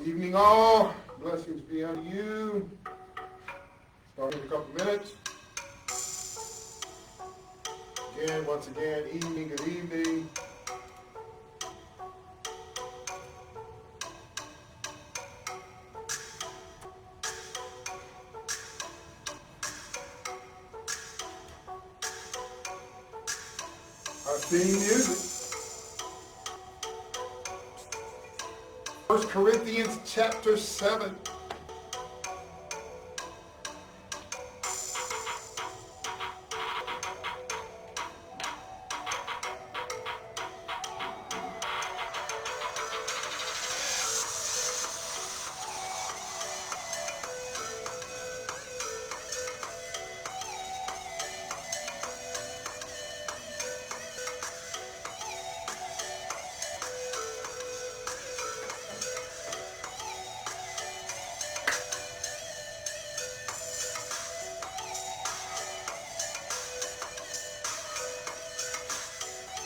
Evening all. Blessings be unto you. Starting in a couple minutes. Again, once again, evening, good evening. I've seen music. 1 Corinthians chapter 7.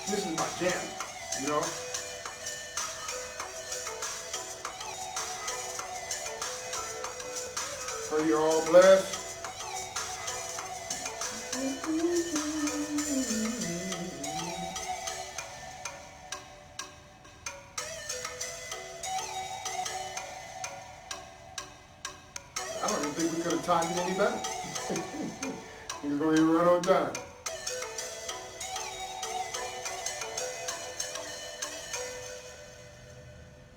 This is my jam, you know. Pray you're all blessed. I don't even think we could have timed it any better. We're going to be right on time.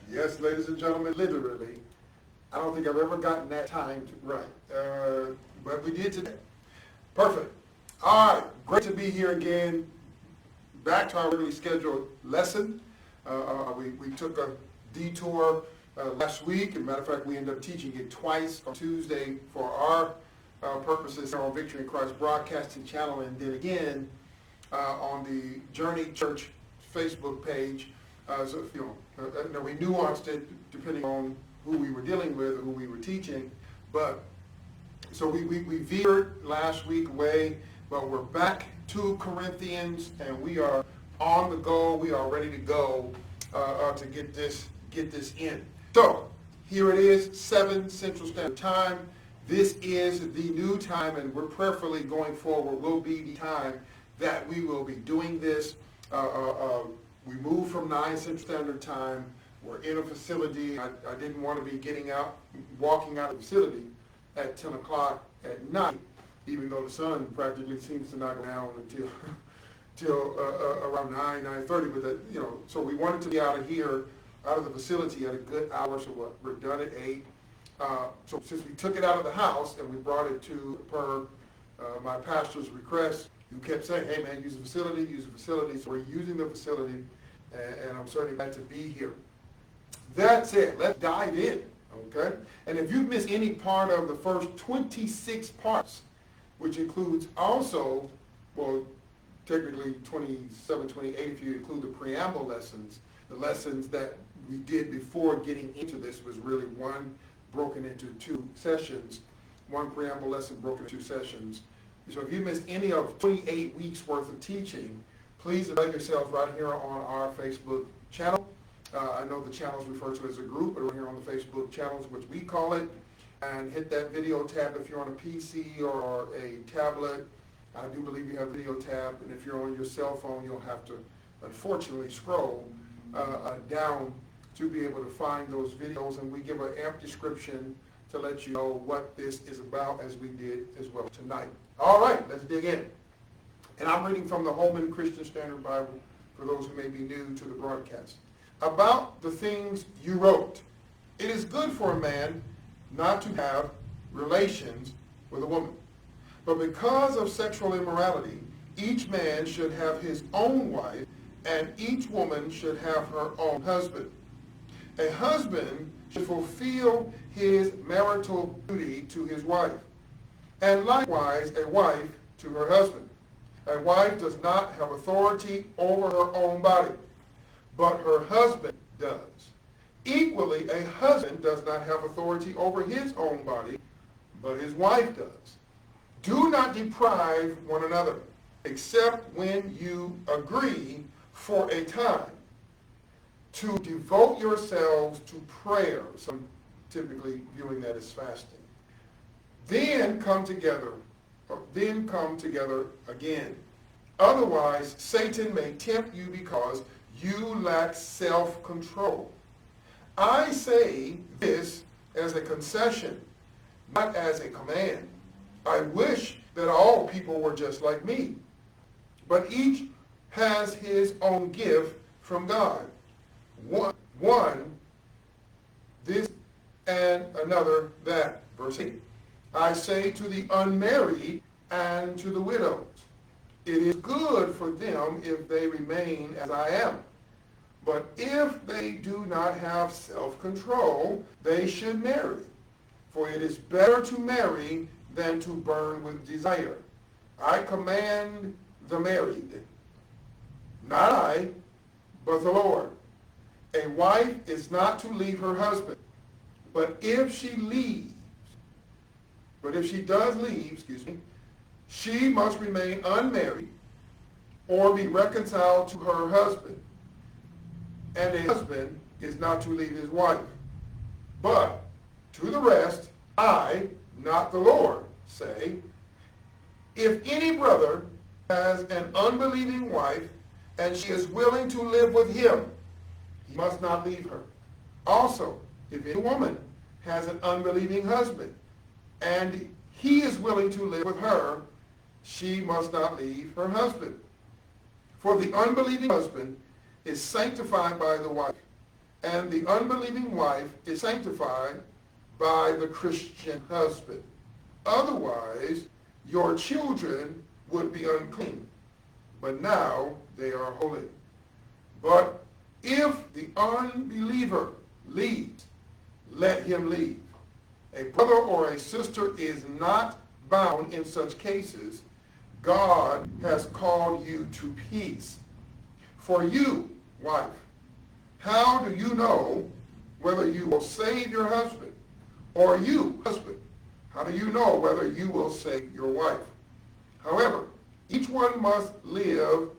Yes, ladies and gentlemen, literally, I don't think I've ever gotten that timed right, but we did today. Perfect. All right, great to be here again, back to our regularly scheduled lesson. We took a detour last week. As a matter of fact, we ended up teaching it twice on Tuesday for our purposes on Victory in Christ Broadcasting Channel, and then again on the Journey Church Facebook page. So, we nuanced it depending on who we were dealing with or who we were teaching. But so we veered last week away, but we're back to Corinthians, and we are on the go. We are ready to go to get this in. So here it is, 7 Central Standard Time. This is the new time, and we're prayerfully going forward will be the time that we will be doing this. We moved from 9 Central Standard Time. We're in a facility. I didn't want to be walking out of the facility at 10 o'clock at night, even though the sun practically seems to not go down until around 9:30. But that, so we wanted to be out of here, out of the facility at a good hour. So we're done at 8. So since we took it out of the house and we brought it to my pastor's request, who kept saying, hey man, use the facility. So we're using the facility, and I'm certainly glad to be here. That's it. Let's dive in, okay? And if you've missed any part of the first 26 parts, which includes also, well, technically 27, 28 if you include the preamble lessons, the lessons that we did before getting into this was really one broken into 2 sessions, one preamble lesson broken into 2 sessions. So if you missed any of 28 weeks worth of teaching, please avail yourself right here on our Facebook channel. I know the channel is referred to as a group, but we're here on the Facebook channels, which we call it, and hit that video tab if you're on a PC or a tablet. I do believe you have a video tab, and if you're on your cell phone, you'll have to, unfortunately, scroll down to be able to find those videos, and we give an amp description to let you know what this is about, as we did as well tonight. All right, let's dig in. And I'm reading from the Holman Christian Standard Bible for those who may be new to the broadcast. About the things you wrote, it is good for a man not to have relations with a woman. But because of sexual immorality, each man should have his own wife, and each woman should have her own husband. A husband should fulfill his marital duty to his wife, and likewise a wife to her husband. A wife does not have authority over her own body, but her husband does. Equally, a husband does not have authority over his own body, but his wife does. Do not deprive one another, except when you agree for a time, to devote yourselves to prayer. Some typically viewing that as fasting. Then come together again. Otherwise, Satan may tempt you because you lack self-control. I say this as a concession, not as a command. I wish that all people were just like me, but each has his own gift from God. One this and another that. Verse 8. I say to the unmarried and to the widows, it is good for them if they remain as I am. But if they do not have self-control, they should marry. For it is better to marry than to burn with desire. I command the married, not I, but the Lord. A wife is not to leave her husband, but if she does leave, she must remain unmarried or be reconciled to her husband. And a husband is not to leave his wife. But to the rest, I, not the Lord, say, if any brother has an unbelieving wife and she is willing to live with him, he must not leave her. Also, if any woman has an unbelieving husband and he is willing to live with her, she must not leave her husband. For the unbelieving husband is sanctified by the wife, and the unbelieving wife is sanctified by the Christian husband. Otherwise, your children would be unclean, but now they are holy. But if the unbeliever leaves, let him leave. A brother or a sister is not bound in such cases. God has called you to peace. For you, wife, how do you know whether you will save your husband? Or you, husband, how do you know whether you will save your wife? However, each one must live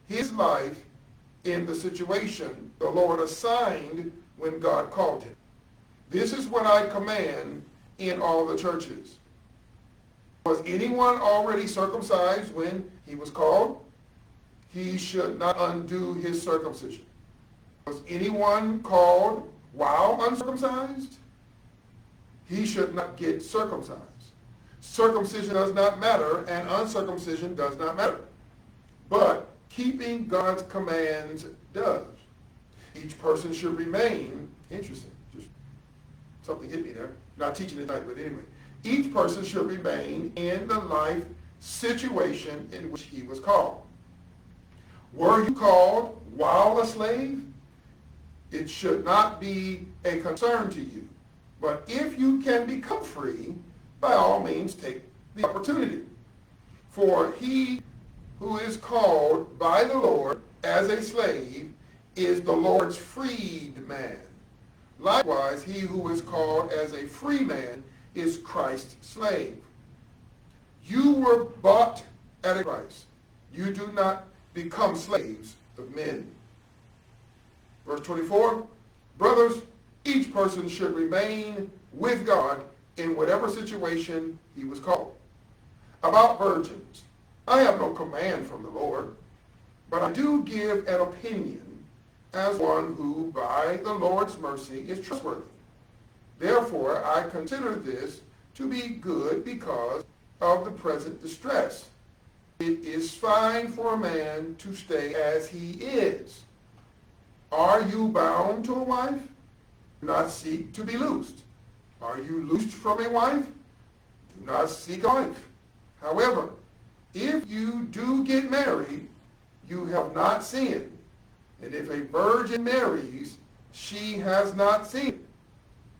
his life in the situation the Lord assigned when God called him. This is what I command in all the churches. Was anyone already circumcised when he was called? He should not undo his circumcision. Was anyone called while uncircumcised? He should not get circumcised. Circumcision does not matter, and uncircumcision does not matter. But keeping God's commands does. Each person should remain, interesting, just something hit me there, not teaching tonight, but anyway. Each person should remain in the life situation in which he was called. Were you called while a slave? It should not be a concern to you. But if you can become free, by all means take the opportunity. For he who is called by the Lord as a slave is the Lord's freedman. Likewise, he who is called as a free man is Christ's slave. You were bought at a price. You do not become slaves of men. Verse 24, brothers, each person should remain with God in whatever situation he was called. About virgins, I have no command from the Lord, but I do give an opinion as one who, by the Lord's mercy, is trustworthy. Therefore, I consider this to be good because of the present distress. It is fine for a man to stay as he is. Are you bound to a wife? Do not seek to be loosed. Are you loosed from a wife? Do not seek a wife. However, if you do get married, you have not sinned. And if a virgin marries, she has not sinned.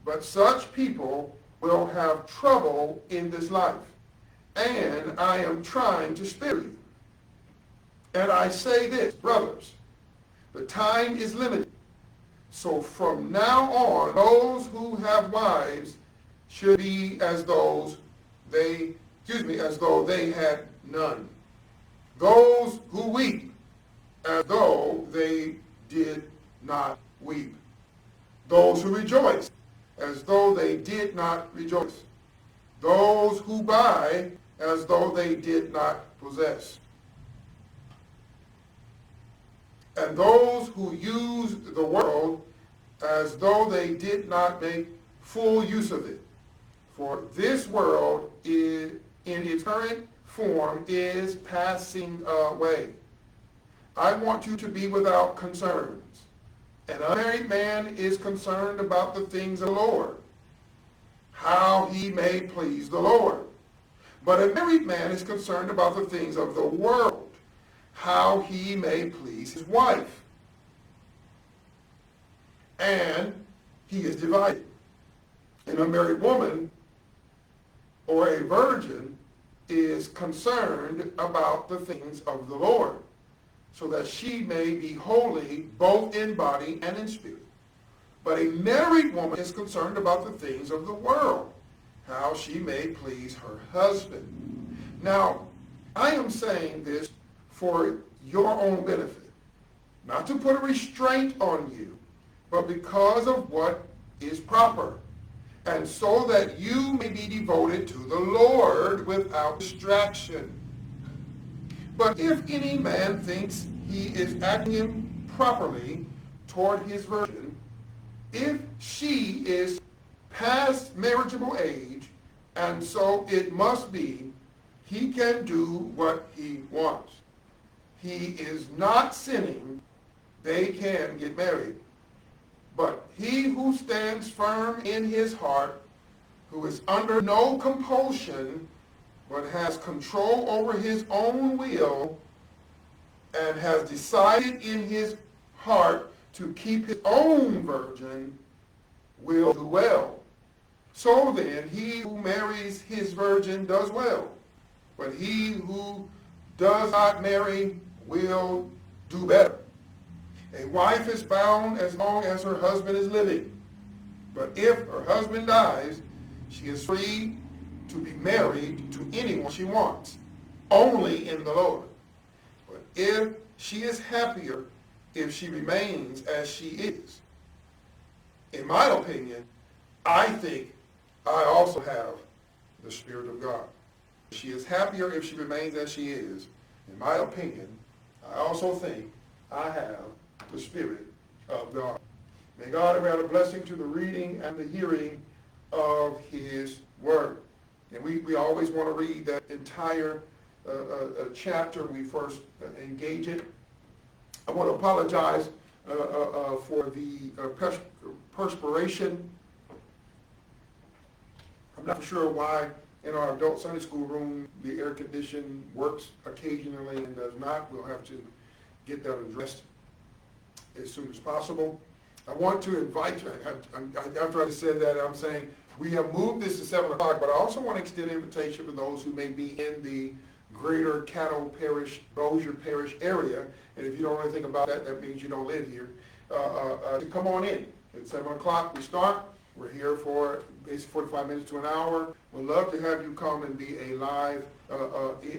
But such people will have trouble in this life. And I am trying to spare you. And I say this, brothers, the time is limited. So from now on, those who have wives should be as though they had none. Those who weep as though they did not weep. Those who rejoice, as though they did not rejoice. Those who buy, as though they did not possess. And those who use the world, as though they did not make full use of it. For this world is, in its current form, is passing away. I want you to be without concerns. An unmarried man is concerned about the things of the Lord, how he may please the Lord. But a married man is concerned about the things of the world, how he may please his wife. And he is divided. An unmarried woman or a virgin is concerned about the things of the Lord, so that she may be holy both in body and in spirit. But a married woman is concerned about the things of the world, how she may please her husband. Now, I am saying this for your own benefit, not to put a restraint on you, but because of what is proper, and so that you may be devoted to the Lord without distraction. But if any man thinks he is acting improperly toward his virgin, if she is past marriageable age, and so it must be, he can do what he wants. He is not sinning, they can get married. But he who stands firm in his heart, who is under no compulsion, but has control over his own will, and has decided in his heart to keep his own virgin, will do well. So then, he who marries his virgin does well, but he who does not marry will do better. A wife is bound as long as her husband is living, but if her husband dies, she is free to be married to anyone she wants, only in the Lord. But if she is happier if she remains as she is, in my opinion, I think I also have the Spirit of God. She is happier if she remains as she is. In my opinion, I also think I have the Spirit of God. May God add a blessing to the reading and the hearing of His Word. And we always want to read that entire chapter when we first engage it. I want to apologize for the perspiration. I'm not sure why in our adult Sunday school room the air condition works occasionally and does not. We'll have to get that addressed as soon as possible. I want to invite you, after I said that, I'm saying we have moved this to 7 o'clock, but I also want to extend an invitation for those who may be in the greater Caddo Parish, Bossier Parish area, and if you don't know anything about that, that means you don't live here, to come on in. At 7 o'clock we start. We're here for basically 45 minutes to an hour. We'd love to have you come and be a live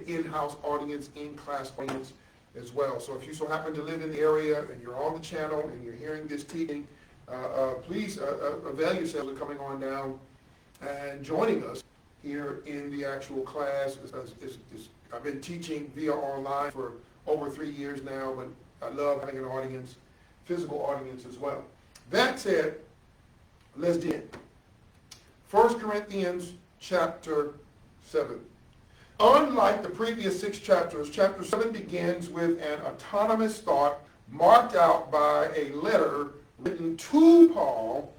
in-house audience, in-class audience as well. So if you so happen to live in the area and you're on the channel and you're hearing this teaching, please avail yourselves of coming on down and joining us here in the actual class. I've been teaching via online for over 3 years now, but I love having an audience, physical audience as well. That said, let's dig in. 1 Corinthians chapter 7. Unlike the previous 6 chapters, chapter 7 begins with an autonomous thought marked out by a letter written to Paul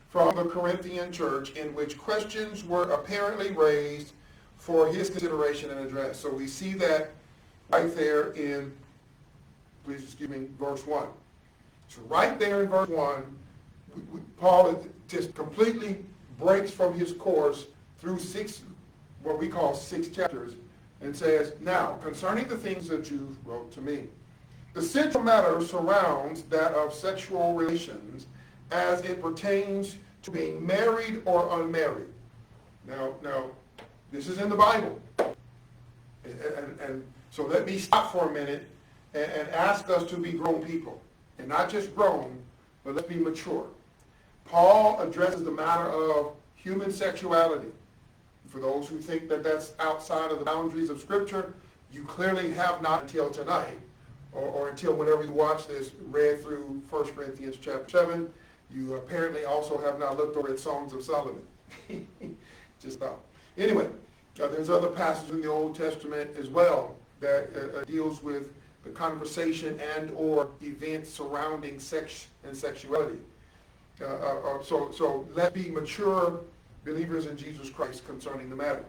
from the Corinthian church in which questions were apparently raised for his consideration and address. So we see that right there in, please excuse me, verse 1. So right there in verse 1, Paul just completely breaks from his course through 6, what we call 6 chapters, and says, now, concerning the things that you wrote to me, the central matter surrounds that of sexual relations as it pertains to being married or unmarried. Now, this is in the Bible. And so let me stop for a minute and ask us to be grown people. And not just grown, but let's be mature. Paul addresses the matter of human sexuality. For those who think that that's outside of the boundaries of Scripture, you clearly have not until tonight, or until whenever you watch this, read through 1 Corinthians chapter 7. You apparently also have not looked over at Songs of Solomon. Just stop. Anyway, there's other passages in the Old Testament as well that deals with the conversation and or events surrounding sex and sexuality. So let's be mature believers in Jesus Christ concerning the matter.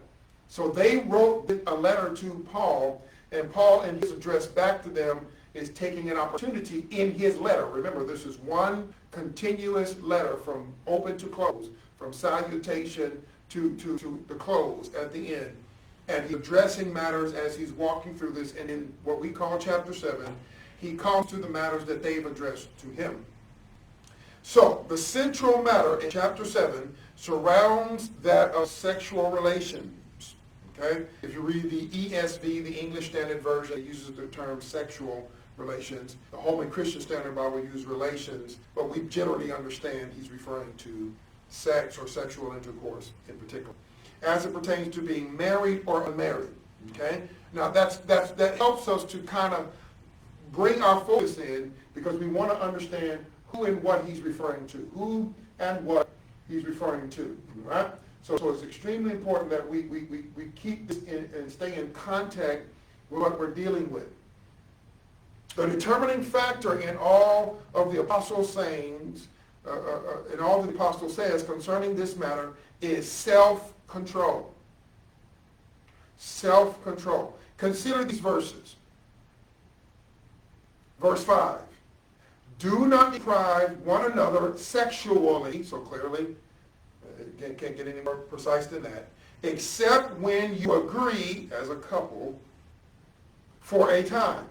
So they wrote a letter to Paul, and Paul in his address back to them is taking an opportunity in his letter. Remember, this is one continuous letter from open to close, from salutation to the close at the end. And he's addressing matters as he's walking through this, and in what we call chapter 7, he comes to the matters that they've addressed to him. So, the central matter in chapter 7 surrounds that of sexual relations. Okay? If you read the ESV, the English Standard Version, it uses the term sexual relations. The Holman Christian Standard Bible uses relations, but we generally understand he's referring to sex or sexual intercourse in particular, as it pertains to being married or unmarried. Okay? Now that helps us to kind of bring our focus in, because we want to understand who and what he's referring to, who and what he's referring to. Right? So it's extremely important that we keep this in and stay in contact with what we're dealing with. The determining factor in all of the apostles' sayings, in all the apostle says concerning this matter, is self-control. Self-control. Consider these verses. Verse 5. Do not deprive one another sexually, so clearly, can't get any more precise than that, except when you agree as a couple for a time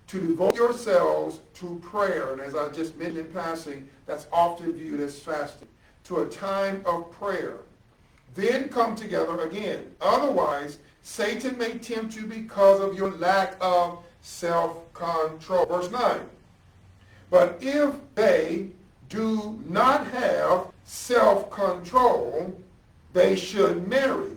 to devote yourselves to prayer. And as I just mentioned in passing, that's often viewed as fasting. To a time of prayer. Then come together again. Otherwise, Satan may tempt you because of your lack of self-control. Verse 9. But if they do not have self-control, they should marry.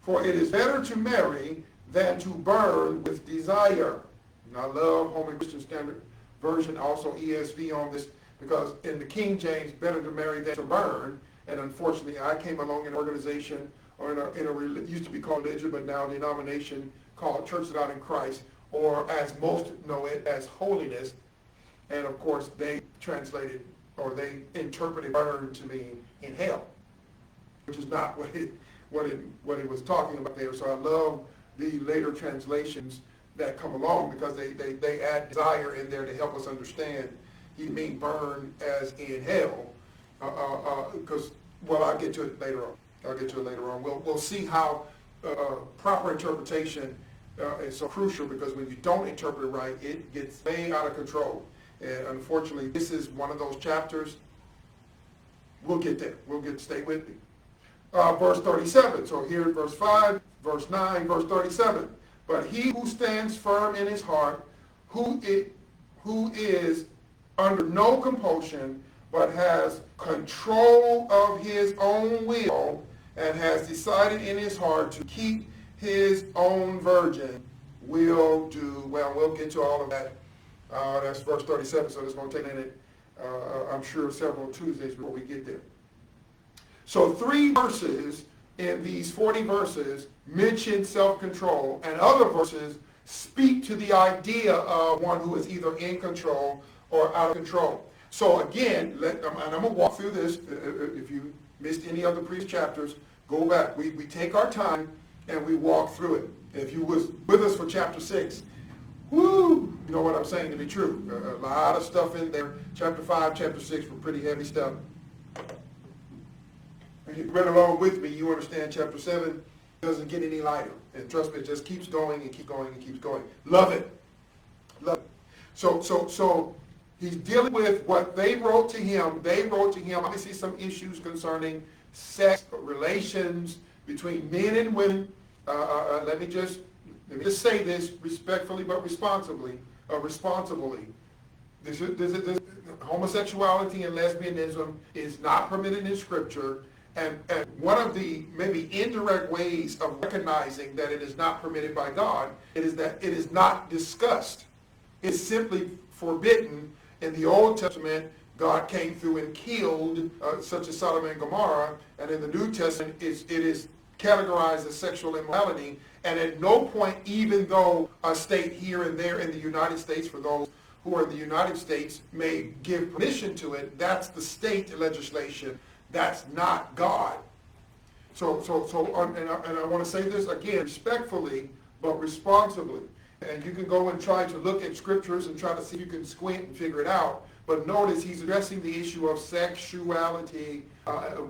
For it is better to marry than to burn with desire. And I love Holman Christian Standard Version, also ESV on this, because in the King James, better to marry than to burn. And unfortunately, I came along in an organization, or it used to be called religion, but now denomination, called Church of God in Christ, or as most know it, as holiness. And of course, they translated, or they interpreted burn to mean in hell, which is not what it was talking about there. So I love the later translations that come along, because they add desire in there to help us understand. He mean burn as in hell, because I'll get to it later on. We'll see how proper interpretation is so crucial, because when you don't interpret it right, it gets way out of control. And unfortunately, this is one of those chapters. We'll get there. Stay with me. Verse 37. So here, verse 5, verse 9, verse 37. But he who stands firm in his heart, who is under no compulsion, but has control of his own will, and has decided in his heart to keep his own virgin, will do well. We'll get to all of that. That's verse 37, so it's going to take a minute, I'm sure, several Tuesdays before we get there. So 3 verses in these 40 verses mention self-control, and other verses speak to the idea of one who is either in control or out of control. So again, and I'm going to walk through this. If you missed any of the previous chapters, go back. We take our time and we walk through it. If you was with us for chapter 6, woo, you know what I'm saying to be true. A lot of stuff in there. Chapter 5, chapter 6 were pretty heavy stuff. If you read along with me, you understand chapter 7 doesn't get any lighter. And trust me, it just keeps going and keeps going and keeps going. Love it. Love it. So he's dealing with what they wrote to him. They wrote to him, obviously, some issues concerning sex, relations between men and women. Let me just say this respectfully but responsibly. Homosexuality and lesbianism is not permitted in Scripture, and one of the maybe indirect ways of recognizing that it is not permitted by God, it is that it is not discussed. It's simply forbidden. In the Old Testament, God came through and killed such as Sodom and Gomorrah, and in the New Testament, it is categorized as sexual immorality, and at no point, even though a state here and there in the United States, for those who are in the United States, may give permission to it, that's the state legislation. That's not God. And I want to say this again, respectfully, but responsibly. And you can go and try to look at scriptures and try to see if you can squint and figure it out. But notice he's addressing the issue of sexuality,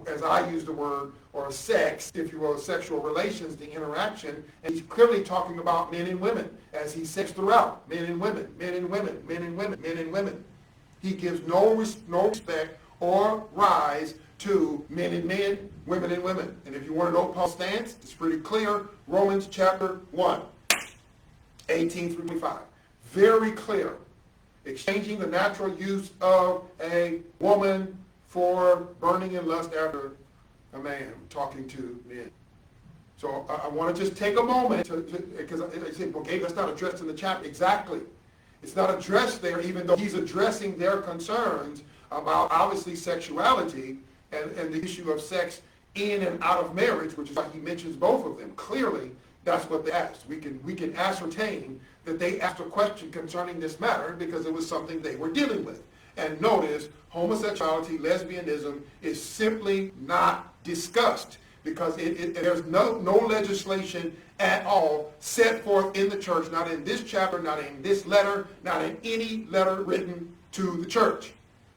as I use the word, or sex, if you will, sexual relations, the interaction. And he's clearly talking about men and women, as he says throughout, men and women, men and women, men and women, men and women. He gives no respect or rise to men and men, women and women. And if you want to know Paul's stance, it's pretty clear. Romans chapter 1, 18 through 25. Very clear. Exchanging the natural use of a woman for burning in lust after a man, talking to men. So I want to just take a moment, because I said, okay, that's not addressed in the chapter. Exactly. It's not addressed there, even though he's addressing their concerns about, obviously, sexuality and the issue of sex in and out of marriage, which is why he mentions both of them. Clearly, that's what they asked. We can ascertain that they asked a question concerning this matter because it was something they were dealing with. And notice, homosexuality, lesbianism is simply not discussed because there's no legislation at all set forth in the church, not in this chapter, not in this letter, not in any letter written to the church,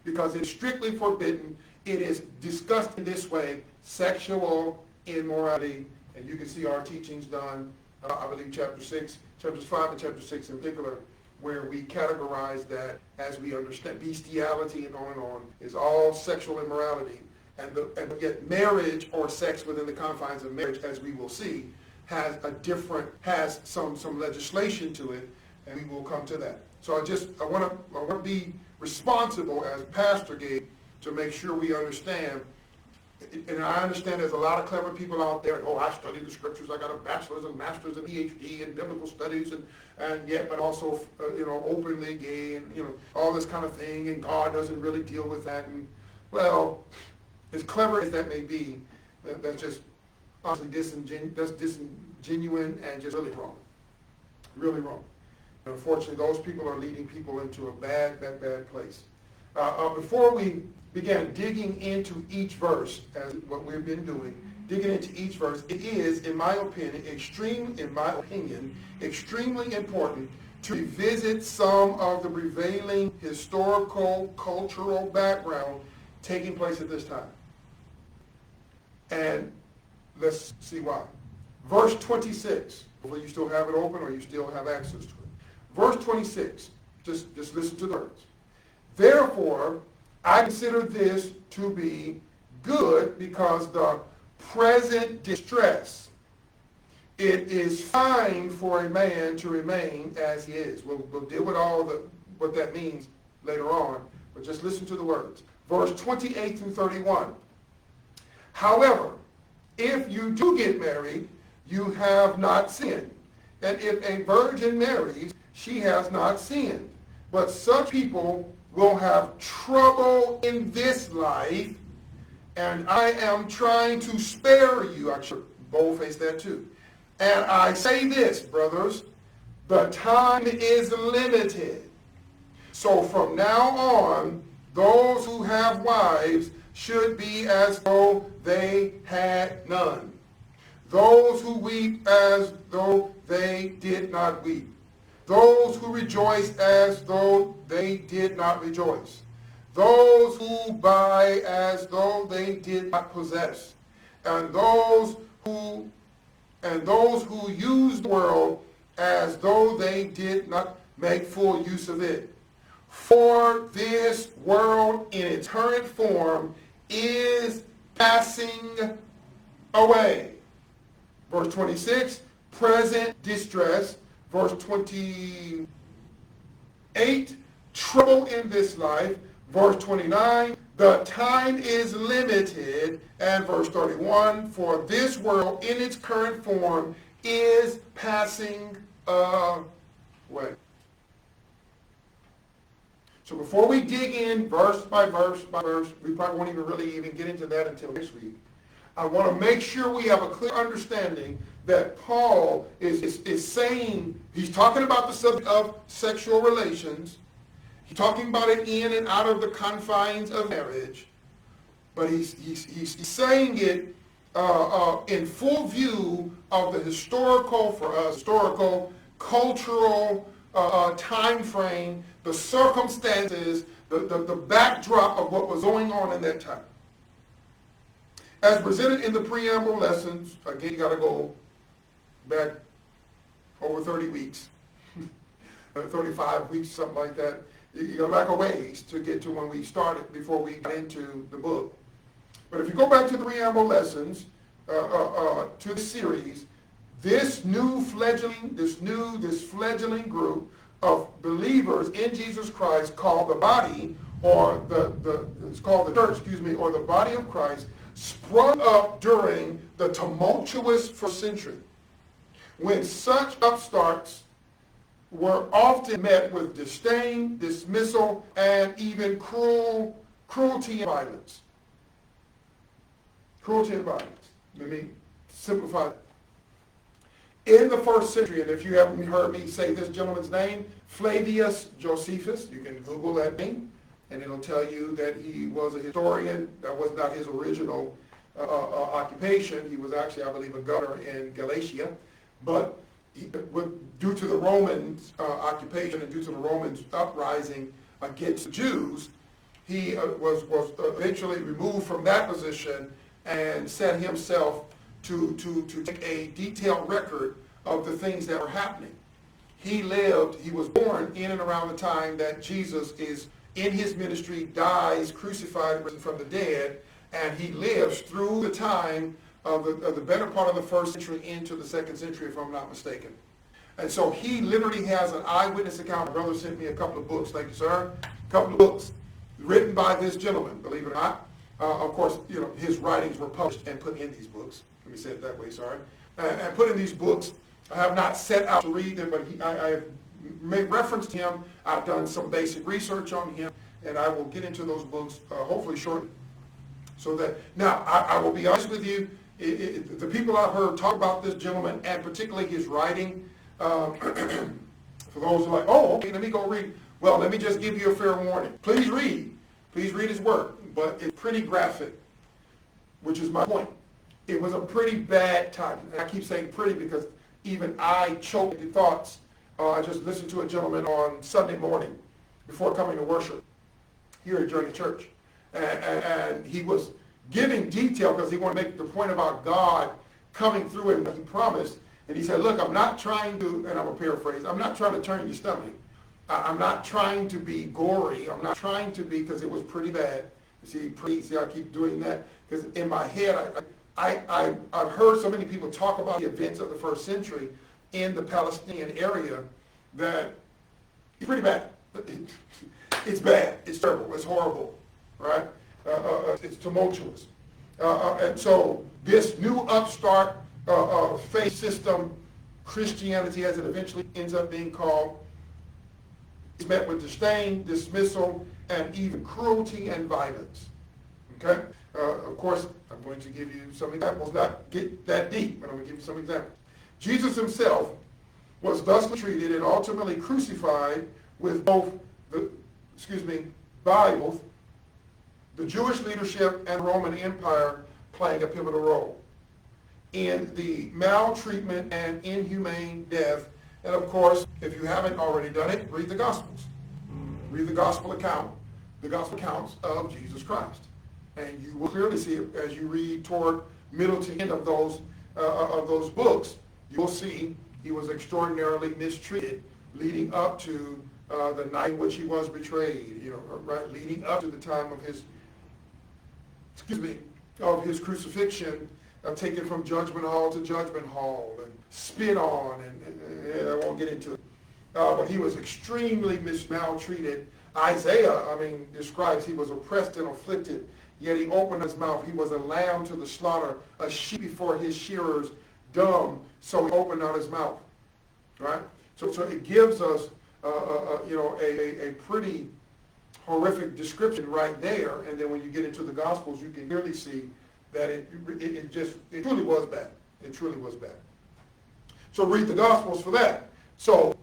because it's strictly forbidden. It is discussed in this way, sexual immorality. And you can see our teachings done, I believe, chapters 5 and chapter 6 in particular, where we categorize that as we understand bestiality and on, is all sexual immorality. And yet marriage or sex within the confines of marriage, as we will see, has some legislation to it, and we will come to that. So I want to be responsible as Pastor Gabe to make sure we understand. And I understand there's a lot of clever people out there. Oh, I studied the scriptures. I got a bachelor's and master's and PhD in biblical studies, and yet, but also, openly gay and all this kind of thing. And God doesn't really deal with that. And well, as clever as that may be, that's just honestly disingenuine and just really wrong. Really wrong. And unfortunately, those people are leading people into a bad place. Before we began digging into each verse, as what we've been doing, digging into each verse, it is, in my opinion, extremely important to revisit some of the prevailing historical, cultural background taking place at this time. And let's see why. Verse 26. Hopefully you still have it open or you still have access to it. Verse 26. Just listen to the words. Therefore, I consider this to be good because the present distress, it is fine for a man to remain as he is. We'll deal with what that means later on, but just listen to the words. Verse 28 through 31. However, if you do get married, you have not sinned. And if a virgin marries, she has not sinned. But such people will have trouble in this life, and I am trying to spare you. I should boldface that too. And I say this, brothers, the time is limited. So from now on, those who have wives should be as though they had none. Those who weep as though they did not weep. Those who rejoice as though they did not rejoice. Those who buy as though they did not possess. And those who use the world as though they did not make full use of it. For this world in its current form is passing away. Verse 26, present distress. Verse 28, trouble in this life. Verse 29, the time is limited. And verse 31, for this world in its current form is passing away. So before we dig in verse by verse by verse, we probably won't even get into that until next week. I want to make sure we have a clear understanding that Paul is saying, he's talking about the subject of sexual relations. He's talking about it in and out of the confines of marriage. But he's saying it in full view of the historical, for us, historical, cultural time frame, the circumstances, the backdrop of what was going on in that time. As presented in the preamble lessons, again, you got to go back over 30 weeks, 35 weeks, something like that. You go back a ways to get to when we started before we got into the book. But if you go back to the preamble lessons, to the series, this fledgling group of believers in Jesus Christ called the body, or it's called the church, or the body of Christ, sprung up during the tumultuous first century, when such upstarts were often met with disdain, dismissal, and even cruelty and violence. Cruelty and violence. Let me simplify that. In the first century, and if you haven't heard me say this gentleman's name, Flavius Josephus, you can Google that name, and it'll tell you that he was a historian. That was not his original occupation. He was actually, I believe, a governor in Galatia. But due to the Romans' occupation and due to the Romans' uprising against the Jews, he was eventually removed from that position and set himself to take a detailed record of the things that were happening. He was born in and around the time that Jesus is in his ministry, dies, crucified, risen from the dead, and he lives through the time of the better part of the first century into the second century, if I'm not mistaken. And so he literally has an eyewitness account. My brother sent me a couple of books, thank you, sir. A couple of books written by this gentleman, believe it or not. Of course, his writings were published and put in these books. Let me say it that way, sorry. And put in these books. I have not set out to read them, but I have made reference to him. I've done some basic research on him, and I will get into those books hopefully shortly. So that, now, I will be honest with you, the people I've heard talk about this gentleman, and particularly his writing, for those who are like, oh, okay, let me go read. Well, let me just give you a fair warning. Please read his work, but it's pretty graphic, which is my point. It was a pretty bad time. And I keep saying pretty because even I choke at the thoughts. I just listened to a gentleman on Sunday morning before coming to worship here at Journey Church. And he was giving detail because he wanted to make the point about God coming through and what he promised. And he said, look, I'm not trying to, and I'm going to paraphrase, I'm not trying to turn your stomach. I'm not trying to be gory. I'm not trying to be, because it was pretty bad. See, I keep doing that because in my head, I've heard so many people talk about the events of the first century in the Palestinian area that it's pretty bad. It's bad. It's terrible. It's horrible. Right? It's tumultuous. And so this new upstart faith system, Christianity as it eventually ends up being called, is met with disdain, dismissal, and even cruelty and violence. Okay? Of course, I'm going to give you some examples, not get that deep, but I'm going to give you some examples. Jesus himself was thusly treated and ultimately crucified with both by both the Jewish leadership and Roman Empire playing a pivotal role in the maltreatment and inhumane death. And of course, if you haven't already done it, read the Gospels. Read the Gospel accounts of Jesus Christ. And you will clearly see it as you read toward middle to end of those books. You will see he was extraordinarily mistreated leading up to the night in which he was betrayed, right, leading up to the time of his crucifixion, taken from judgment hall to judgment hall and spit on, and I won't get into it. But he was extremely maltreated Isaiah, describes he was oppressed and afflicted, yet he opened his mouth. He was a lamb to the slaughter, a sheep before his shearers, dumb, so he opened out his mouth. Right? So it gives us, a pretty horrific description right there. And then when you get into the Gospels, you can clearly see that it truly was bad. It truly was bad. So read the Gospels for that. So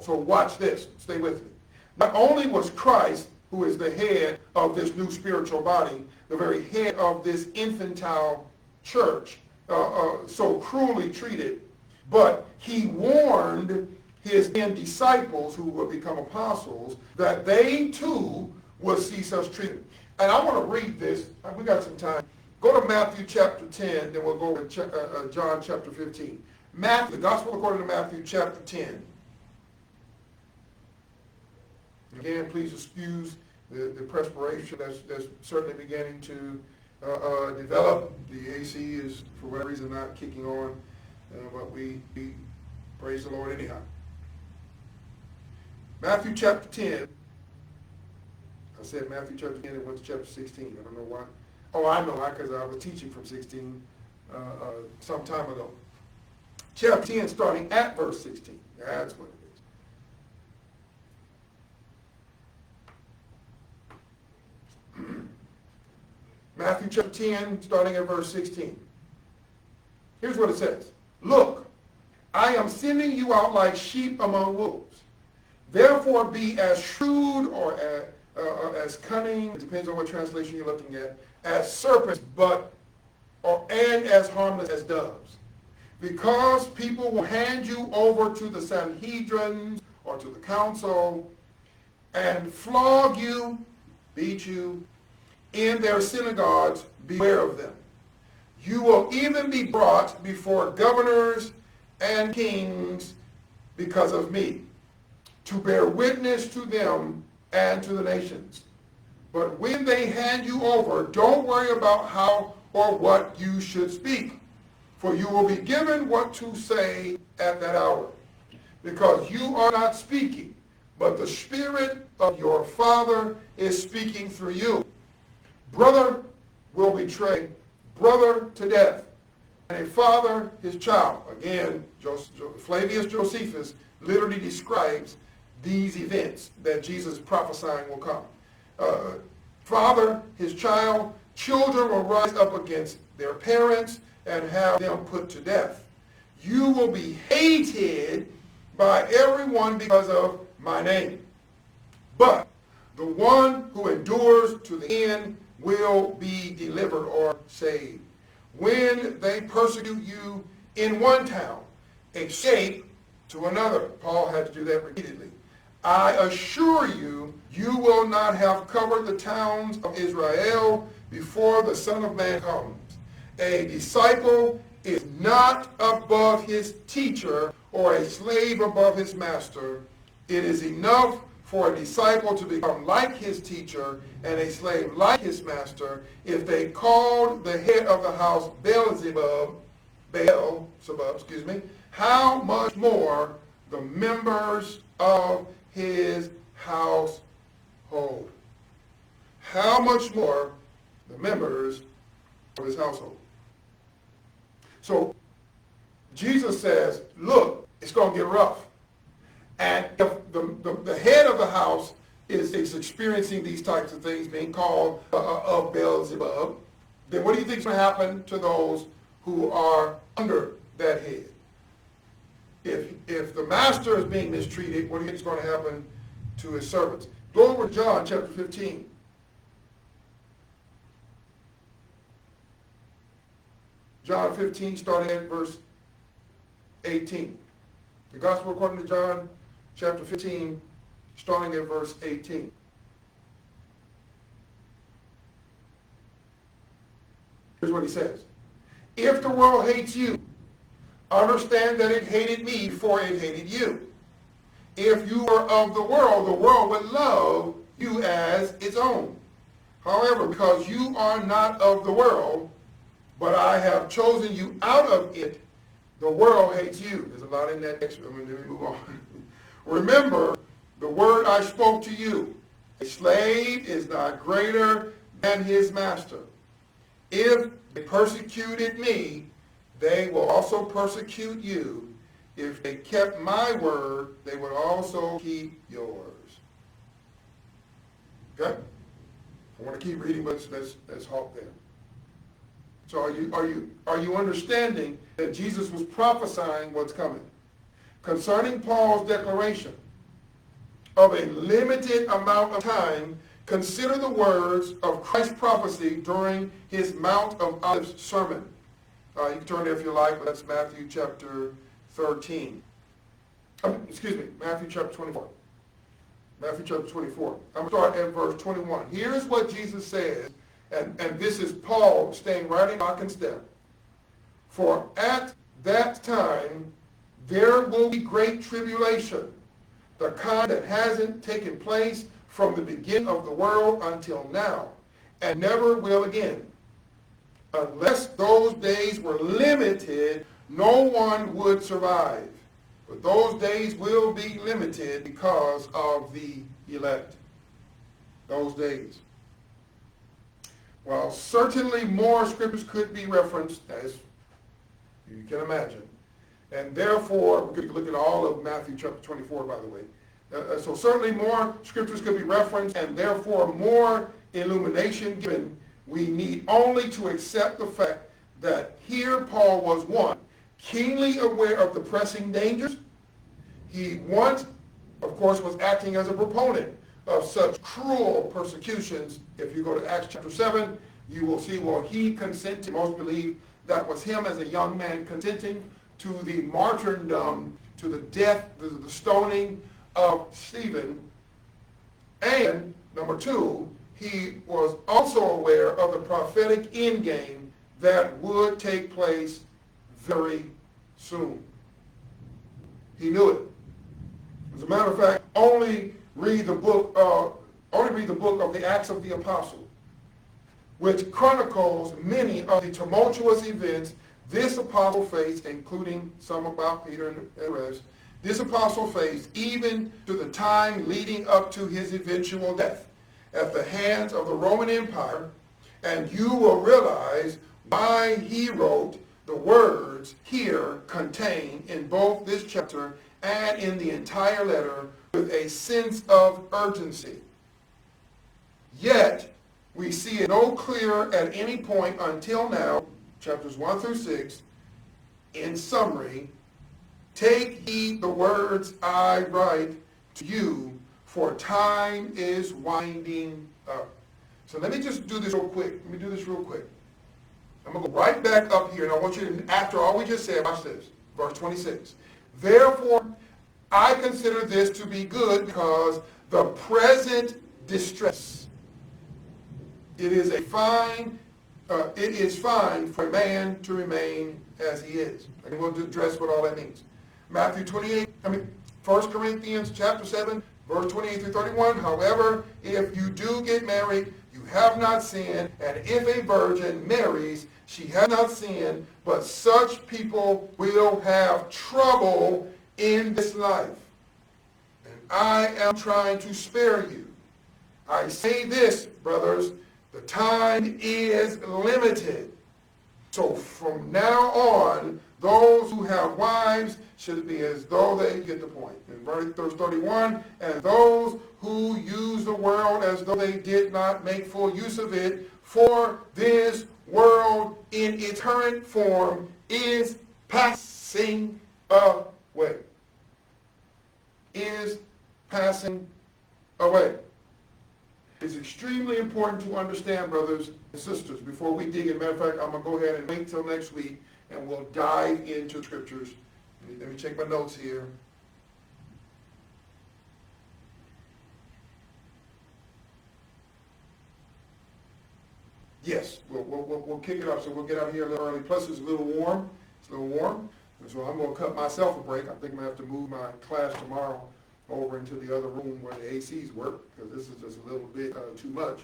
watch this. Stay with me. Not only was Christ, who is the head of this new spiritual body, the very head of this infantile church, so cruelly treated, but he warned his 10 disciples who would become apostles that they too will see such treatment. And I want to read this. We got some time. Go to Matthew chapter 10, then we'll go to John chapter 15. Matthew, the Gospel according to Matthew chapter 10. Again, please excuse the perspiration that's certainly beginning to develop. The AC is, for whatever reason, not kicking on, but we praise the Lord anyhow. Matthew chapter 10. I said Matthew chapter 10 and went to chapter 16. I don't know why. Oh, I know why, because I was teaching from 16 some time ago. Chapter 10 starting at verse 16. That's what it is. Matthew chapter 10 starting at verse 16. Here's what it says. Look, I am sending you out like sheep among wolves. Therefore be as shrewd or as cunning, it depends on what translation you're looking at, as serpents, and as harmless as doves. Because people will hand you over to the Sanhedrin or to the council and flog you, beat you, in their synagogues. Beware of them. You will even be brought before governors and kings because of me, to bear witness to them and to the nations. But when they hand you over, don't worry about how or what you should speak, for you will be given what to say at that hour. Because you are not speaking, but the Spirit of your Father is speaking through you. Brother will betray brother to death, and a father his child. Again, Flavius Josephus literally describes these events that Jesus is prophesying will come. Father, his child, children will rise up against their parents and have them put to death. You will be hated by everyone because of my name. But the one who endures to the end will be delivered or saved. When they persecute you in one town, escape to another. Paul had to do that repeatedly. I assure you, you will not have covered the towns of Israel before the Son of Man comes. A disciple is not above his teacher or a slave above his master. It is enough for a disciple to become like his teacher and a slave like his master. If they called the head of the house Beelzebub, how much more the members of his household? How much more the members of his household? So Jesus says, look, it's going to get rough. And if the head of the house is experiencing these types of things, being called of Beelzebub, then what do you think is going to happen to those who are under that head? If the master is being mistreated, what do you think is going to happen to his servants? Go over to John chapter 15. John 15, starting at verse 18. The Gospel according to John chapter 15, starting at verse 18. Here's what he says. If the world hates you, understand that it hated me before it hated you. If you were of the world would love you as its own. However, because you are not of the world, but I have chosen you out of it, the world hates you. There's a lot in that text. Let me move on. Remember the word I spoke to you, A slave is not greater than his master. If they persecuted me, they will also persecute you. If they kept my word, they would also keep yours. Okay? I want to keep reading, but let's halt there. So are you understanding that Jesus was prophesying what's coming? Concerning Paul's declaration of a limited amount of time, consider the words of Christ's prophecy during his Mount of Olives sermon. You can turn there if you like, but that's Matthew chapter 13. Matthew chapter 24. Matthew chapter 24. I'm going to start at verse 21. Here's what Jesus says, and this is Paul staying right in lock and step. For at that time there will be great tribulation, the kind that hasn't taken place from the beginning of the world until now, and never will again. Unless those days were limited, no one would survive. But those days will be limited because of the elect. Those days. Well, certainly more scriptures could be referenced, as you can imagine. And therefore, we could look at all of Matthew chapter 24, by the way. So certainly more scriptures could be referenced, and therefore more illumination given. We need only to accept the fact that here Paul was, one, keenly aware of the pressing dangers. He once, of course, was acting as a proponent of such cruel persecutions. If you go to Acts chapter 7, you will see, well, he consented. Most believe that was him as a young man consenting to the martyrdom, to the death, the stoning of Stephen. And number two, he was also aware of the prophetic endgame that would take place very soon. He knew it. As a matter of fact, only read the book of the Acts of the Apostles, which chronicles many of the tumultuous events this apostle faced, including some about Peter and the rest. This apostle faced even to the time leading up to his eventual death at the hands of the Roman Empire, and you will realize why he wrote the words here contained in both this chapter and in the entire letter with a sense of urgency. Yet, we see it no clearer at any point until now, chapters 1 through 6, in summary, take heed the words I write to you, for time is winding up. So let me just do this real quick. I'm going to go right back up here, and I want you to, after all we just said, watch this, verse 26. Therefore, I consider this to be good because the present distress. It is fine for a man to remain as he is. And we'll address what all that means. 1 Corinthians chapter 7, verse 28 through 31. However, if you do get married, you have not sinned, and if a virgin marries, she has not sinned, but such people will have trouble in this life. And I am trying to spare you. I say this, brothers, the time is limited. So from now on, those who have wives should be as though they get the point. In verse 31, and those who use the world as though they did not make full use of it, for this world in its current form is passing away. Is passing away. It's extremely important to understand, brothers and sisters, before we dig in. Matter of fact, I'm going to go ahead and wait till next week, and we'll dive into scriptures. Let me check my notes here. Yes, we'll kick it up, so we'll get out here a little early. Plus, it's a little warm. And so I'm going to cut myself a break. I think I'm going to have to move my class tomorrow over into the other room where the ACs work, because this is just a little bit too much.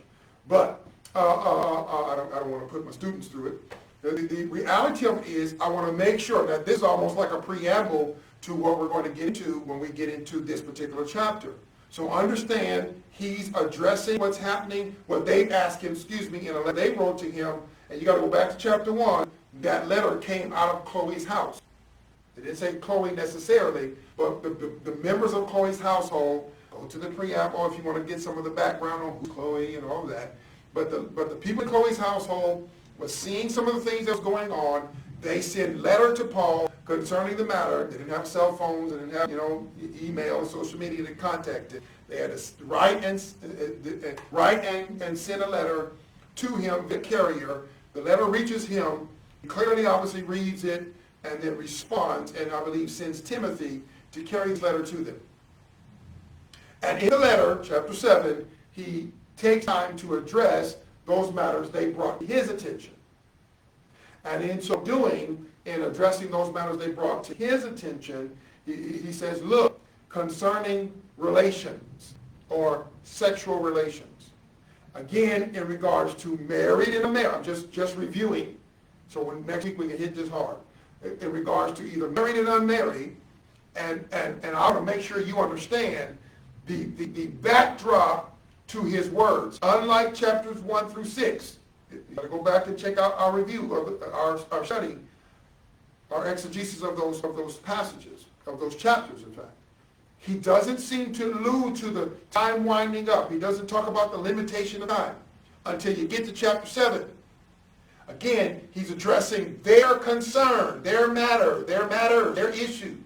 But I don't want to put my students through it. The reality of it is I want to make sure that this is almost like a preamble to what we're going to get into when we get into this particular chapter. So understand, he's addressing what's happening, what they asked him, in a letter they wrote to him. And you got to go back to chapter 1. That letter came out of Chloe's house. It didn't say Chloe necessarily, but the members of Chloe's household. Go to the preamble if you want to get some of the background on who Chloe and all that. But the people in Chloe's household were seeing some of the things that was going on. They sent letter to Paul concerning the matter. They didn't have cell phones. They didn't have, email and social media to contact it. They had to write and send a letter to him, the carrier. The letter reaches him. He clearly, obviously, reads it and then responds, and I believe sends Timothy to carry his letter to them. And in the letter, chapter 7, he takes time to address those matters they brought to his attention. And in so doing, in addressing those matters they brought to his attention, he says, look, concerning relations or sexual relations. Again, in regards to married and unmarried, I'm just reviewing, so next week we can hit this hard. In regards to either married and unmarried, and I want to make sure you understand the backdrop to his words. Unlike chapters 1 through 6, you got to go back and check out our review of our study, our exegesis of those passages, of those chapters, in fact. He doesn't seem to allude to the time winding up. He doesn't talk about the limitation of time until you get to chapter 7. Again, he's addressing their concern, their matter, their issue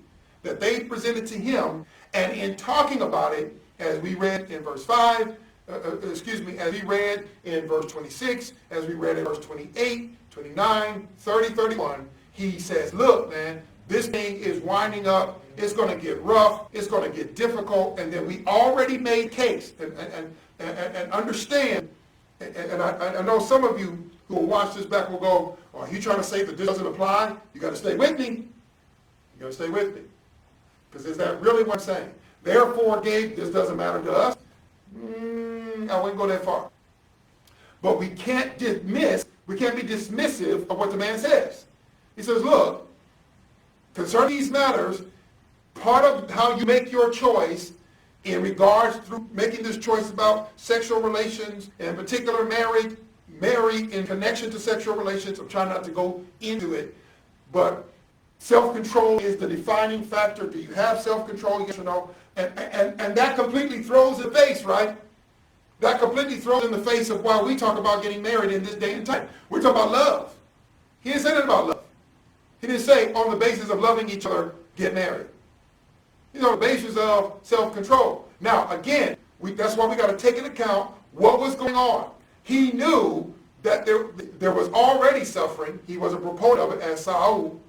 that they presented to him. And in talking about it, as we read in verse 5, as we read in verse 26, as we read in verse 28, 29, 30, 31, he says, look, man, this thing is winding up. It's going to get rough. It's going to get difficult. And then we already made case and understand. And I know some of you who will watch this back will go, oh, are you trying to say that this doesn't apply? You got to stay with me. You got to stay with me. Because is that really what I'm saying? Therefore, Gabe, this doesn't matter to us. I wouldn't go that far. But we can't be dismissive of what the man says. He says, look, concerning these matters, part of how you make your choice in regards through making this choice about sexual relations, and in particular marry in connection to sexual relations. I'm trying not to go into it, but self-control is the defining factor. Do you have self-control, yes or no? And that completely throws in the face, right? That completely throws in the face of why we talk about getting married in this day and time. We're talking about love. He didn't say that about love. He didn't say on the basis of loving each other, get married. He's on the basis of self-control. Now, again, that's why we got to take into account what was going on. He knew that there was already suffering. He was a proponent of it, as Saul.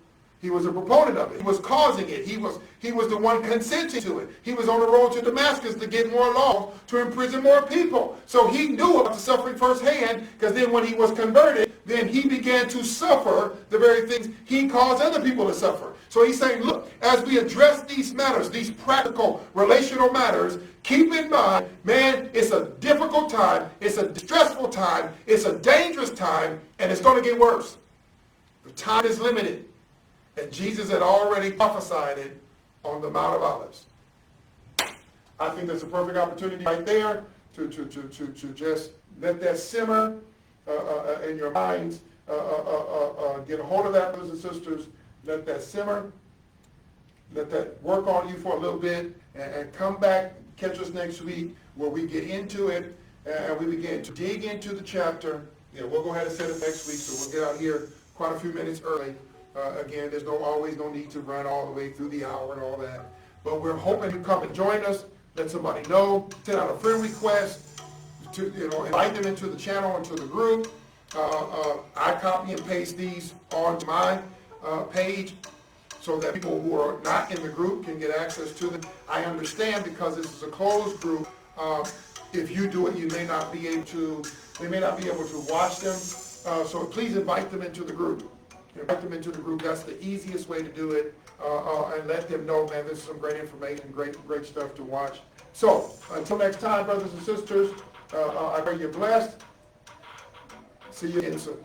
He was a proponent of it. He was causing it. He was the one consenting to it. He was on the road to Damascus to get more laws, to imprison more people. So he knew about the suffering firsthand, because then when he was converted, then he began to suffer the very things he caused other people to suffer. So he's saying, look, as we address these matters, these practical, relational matters, keep in mind, man, it's a difficult time, it's a distressful time, it's a dangerous time, and it's going to get worse. The time is limited. And Jesus had already prophesied it on the Mount of Olives. I think that's a perfect opportunity right there to just let that simmer in your minds. Get a hold of that, brothers and sisters. Let that simmer. Let that work on you for a little bit. And come back, catch us next week where we get into it and we begin to dig into the chapter. We'll go ahead and set it next week, so we'll get out here quite a few minutes early. Again, there's always no need to run all the way through the hour and all that. But we're hoping you come and join us. Let somebody know. Send out a friend request to invite them into the channel, into the group. I copy and paste these onto my page so that people who are not in the group can get access to them. I understand, because this is a closed group. If you do it, they may not be able to watch them. So please invite them into the group. Invite them into the group. That's the easiest way to do it. And let them know, man, there's some great information, great stuff to watch. So, until next time, brothers and sisters, I pray you're blessed. See you again soon.